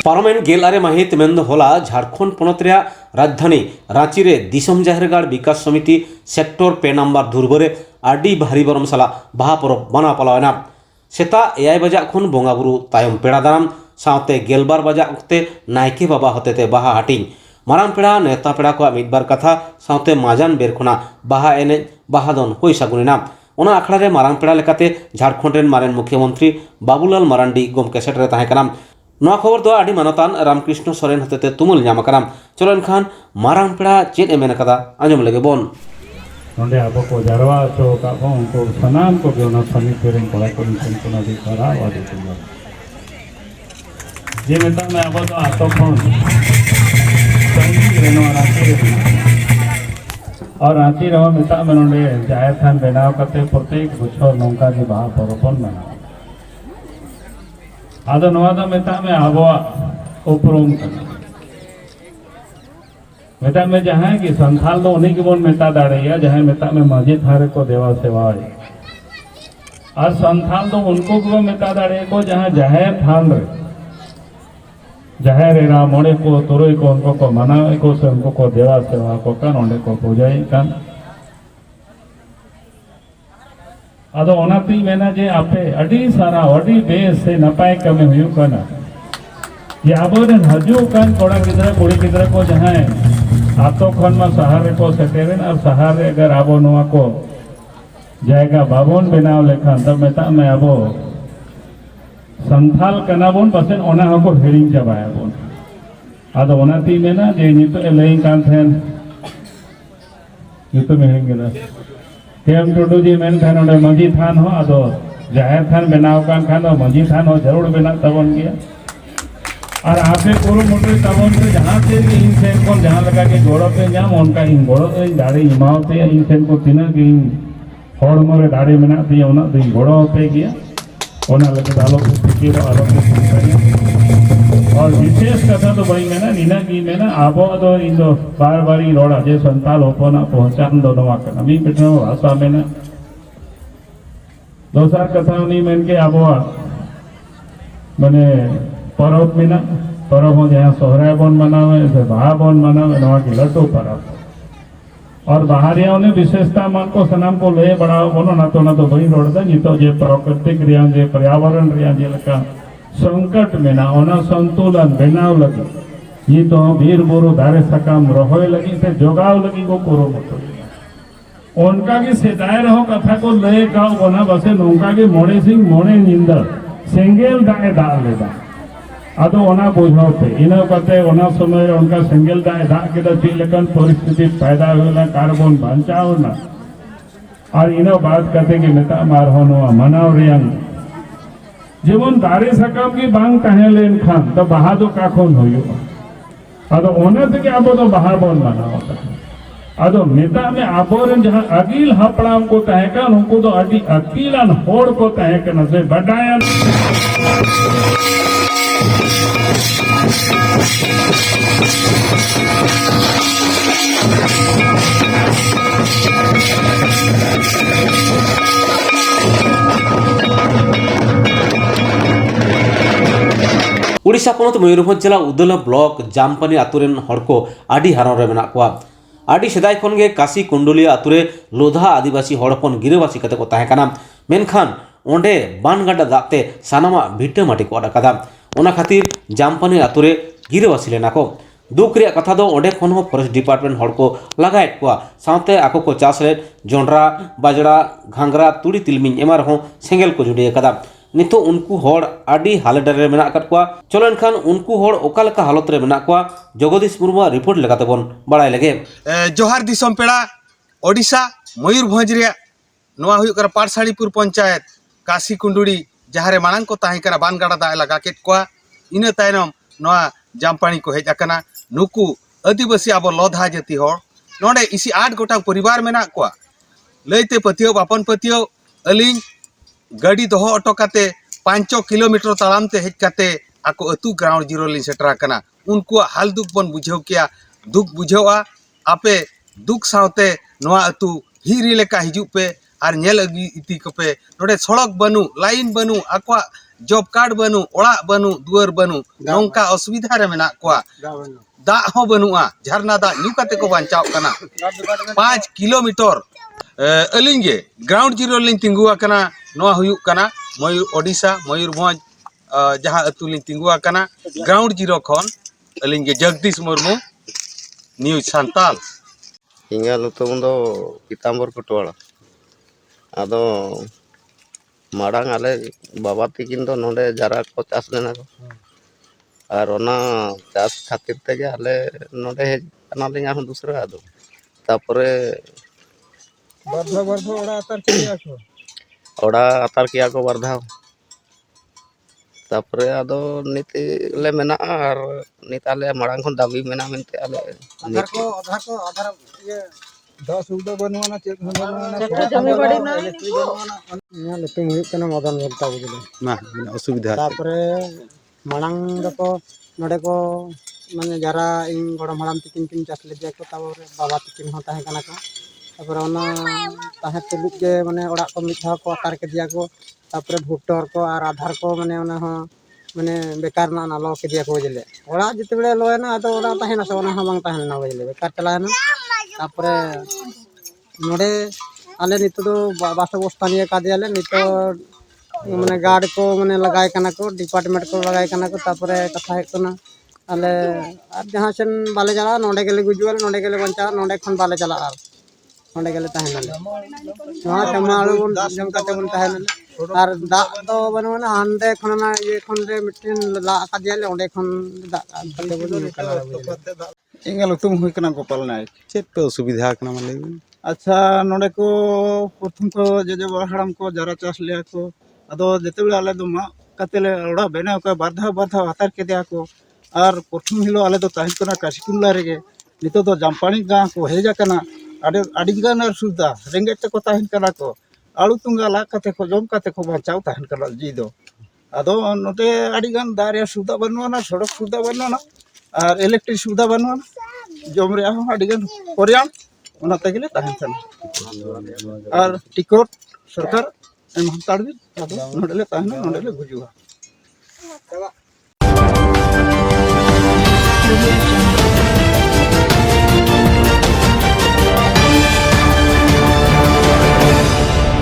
पारमेन गेलारे माहित मेन होला झारखंड पनत राजधानी रांची रे दिसम जाहेरगाड़ विकास समिति सेक्टर 2 नम्बर धुरबरे आडी भारी बरम साला बाहा परब माना पलावना सेता 9 बजा खन बंगाबुरु तायम पेड़ा दाराम सावते गेलबार बजा उक्ते नायके बाबा हतेते बाहा हाटिंग मारांग पेड़ा नेता पेड़ा को मिदबार कथा सावते माजान बेर खना बाहा एने बाहा दन होई सागुनिना ओना आखड़ा रे मारांग पेड़ा लेकाते झारखंड रेन मारेन मुख्यमंत्री बाबूलाल मरांडी गोमके सेटरे ताहे कना नवा खबर दो आडी मानतान रामकृष्ण सोरेन हतेते तुमुल ᱧᱟᱢ ᱟᱠᱟᱱᱟ चलो एनखान मारांग पेड़ा चेद ए मेन कदा आंजम लेगे बोन नोंडे आबो को जारवा चो का उनको सनाम को गेना समिति रे कोला को निसन दी करा वादे को जे मेता में आबो तो आतो फोन संगी रेनो रांची रे और रांची रहो मेता में नोंडे जाय थान बनाव कते प्रत्येक बुछो नौका की बाहा परपन मना आदो नवादा मेता में आबो उपरोम मेता में जहाँ की संथाल तो उन्हीं के बोन मेता दाड़िया जहाँ मेता में मस्जिद हारे को देवा सेवा है और संथाल तो उनको को मेता दाड़े को जहाँ जहे थान रे जहे रेरा मोड़े को तुरई को उनको को मनावे को से उनको को देवा सेवा को कान उन्हें को पूजाई कान आदो ओनाती मेना जे आपे अडी सारा अडी बेस से नपाय कमे हुयु कना ये आबोरन हजू कान कोड़ा गिदरा कुड़ी गिदरा को जहाँ आतो खन में सहारे को सेटेरेन और सहारे अगर आबो नोआ को जाएगा बाबोन बनाव लेखान तब मेता में आबो संथाल कनाबोन पसेन ओना हको हेरिंग चाबाया बोन आदो ओनाती मेना जे नितो लेइंग कान थेन नितो में हेरिंग गेला केम टुडू जी मेन खान ओडे मजी थान हो आदो जाहिर थान बनाव कान खान मजी थान हो जरूर बना तबन गया और आपे पूरा मोटे तबन से जहाँ से इन सेन को जहाँ लगा के गोड़ो पे जाम उनका इन गोड़ो दाढ़ी इमावते इन सेन को तीन की होड़ मोरे दाढ़ी बना दिया उन्हें तो गोड़ो पे गया उन्हें लगे डालो फिकीर आलो और विशेष कथा तो भाई में ना नीना की में ना आबो तो इन दो बार बारी रोड़ा जे संताल होपना पहुंचान दोनों वाकन अभी पिटनो भाषा में ना दोसर कथा उन्हीं में के आबो मने परब में ना परब हो जहाँ सोहराय बोन मनावे से बाहा बोन मनावे नवा की लड्डू परब और बाहरिया ने विशेषता मान को सनाम को ले बढ़ाओ बोनो ना तो वही रोड़ता नहीं तो जे प्राकृतिक रियां जे पर्यावरण रियां जे लका संकट में ना ओना संतुलन बनाव लगी ये तो वीर बुरु दारे सकाम रहोय लगी से जोगाव लगी को पूरो मतो उनका की सेदाय रहो कथा को ले गाँव बना बसे नौका के मोड़े सिंह मोड़े निंदर सेंगेल दाए दाल लेदा आदो ओना बुझाते इना कते ओना समय उनका सेंगेल दाए दा के दी लेकन परिस्थिति पैदा होला कार्बन बचाव ना और इना बात करते कि नेता मार होनो मनाव रियां जेमन दारे सकाम की बांग तहे लेन खान तो बाहा दो काखोन होयो आदो ओना ते के आबो तो बाहा बोन मनाव आदो नेता में आबोरन जहां अकील हपड़ाम को तहे का उनको तो अडी अकीलन होड़ को तहे के न से बढ़ाया उड़ीसा पनत मयूरभंज जिला उदला ब्लॉक जामपानी आतुरेन हड़को आडी हारन रे मेना कोआ आडी सेदाय खन गे काशी कुंडलिया आतुरे लोधा आदिवासी हड़पन गिरवासी कते को ताहे काना मेनखान ओंडे बानगाडा दाते सानामा भिटे माटी को अडकादा ओना खातिर जामपानी आतुरे गिरवासी लेना को दुख रे कथा दो ओंडे खन हो फॉरेस्ट डिपार्टमेंट हड़को लगाएट कोआ साथे आको को चास रे जोंडरा बाजड़ा घांगरा तुड़ी तिलमिन एमार हो सेंगेल को जुड़े कदा नितो उनको होड़ आडी हालत रे मेना कट कोआ चलो एनखान उनको होड़ ओकालका हालत रे मेना कोआ जगदीश मुर्मू रिपोर्ट लेकाते बोन बड़ाय लगे जोहार दिसम पेड़ा ओडिशा मयूरभंज रे नवा हुई कर पाठशालीपुर पंचायत काशी कुंडुड़ी जहाँ रे मांग को ताहे करा बानगाड़ा दा लगा केट कोआ इन तायनम नवा जामपानी को हेज आकना नुकु आदिवासी अब लोधा जाति होड़ नोडे इसी 8 गोटा परिवार मेना कोआ लैते पतियो बापन पतियो अलिंग गाड़ी दोहो ऑटो काते 5 किलोमीटर तालाम ते हेज काते आको अतु ग्राउंड जीरो लिन सेटरा कना उनको हाल दुख बन बुझाव किया दुख बुझावा आपे दुख सावते नवा अतु हिरी लेका हिजु पे और नेल अगी इति को पे नोडे सड़क बनू लाइन बनू आको जॉब कार्ड बनू ओड़ा बनू दुआर बनू नौका असुविधा रे मेना कोआ दा हो बनुआ झरना दा न्यू काते को बांचाव कना 5 किलोमीटर अलिंगे ग्राउंड जीरो लिंग तिंगुआ कना नोआ हुयुक कना मयूर ओडिशा मयूरभंज जहां अतु लिंग तिंगुआ कना ग्राउंड जीरो खन अलिंगे जगदीश मुर्मू न्यूज सांताल हिंगा लुतुम दो पीताम्बर कुटवाड़ा आदो माड़ांग आले बाबा तकिन दो नोडे जरा को चास लेना को और ओना चास खातिर तेगे आले नोडे हेज कना लिंगा हम दूसरा आदो तापरे ओड़ा आतर किया को बरधाव तापरे आदो नीति ले मेना और नीत आले माड़ांग खन दाबी मेना मेनते आले आधार ये 10 उदा बनवाना चेक लेकिन हुई कना मदन भक्ता बुझले ना असुविधा तापरे मांग दको नडे को माने जरा इन गड़म हड़ाम तिकिन किन चास ले को तापरे बाबा तिकिन हो ताहे कना को तापरे ओना ताहे तुलुक के माने ओड़ा को मिठा को आकार के दिया को तापरे वोटर को और आधार को माने ओना हो माने बेकार ना ना लो के दिया को बुझले ओड़ा जिते बेले लोए ना तो ओड़ा ताहे ना सोना बांग ताहे ना बुझले बेकार चला ना तापरे नोडे आले नितो दो बास अवस्था निये का दियाले नितो माने गार्ड को माने लगाय कना को डिपार्टमेंट को लगाय कना को तापरे कथा है कना आले अब जहां सेन बाले चला नोडे गेले गुजुआल नोडे गेले बंचा नोडे खन बाले चला आर नोडे गेले ताहेनाले वहां तमालु बन जम काते बन ताहेनाले आर दा तो बनवना हांडे खनना ये खन रे मिटिन ला का दियाले ओडे खन दा काते बन कना इंगल तुम हुई कना गोपाल नायक चेत पे असुविधा कना माले अच्छा नोडे को प्रथम को जे हड़ाम को जरा चास लिया को अदो जेते बेले आले दो मा कतेले ओड़ा बेना को बाधा हातार के दिया को और प्रथम हिलो आले दो ताहिन कना काशीकुल्ला रेगे नितो दो जामपानी गा को हेजा कना आडी गान सुविधा रेंगे ते को ताहिन कना को आलू तुंगा ला कते को जम कते को बचाव ताहिन कना जी दो अदो नोटे आडी गान दारिया सुविधा बनवाना सड़क सुविधा बनवाना और इलेक्ट्रिक सुविधा बनवाना जम रे आडी गान परियान ओना तगले ताहिन सन और टिकट सरकार एम हताड़ भी नोडले ताहिन नोडले गुजुआ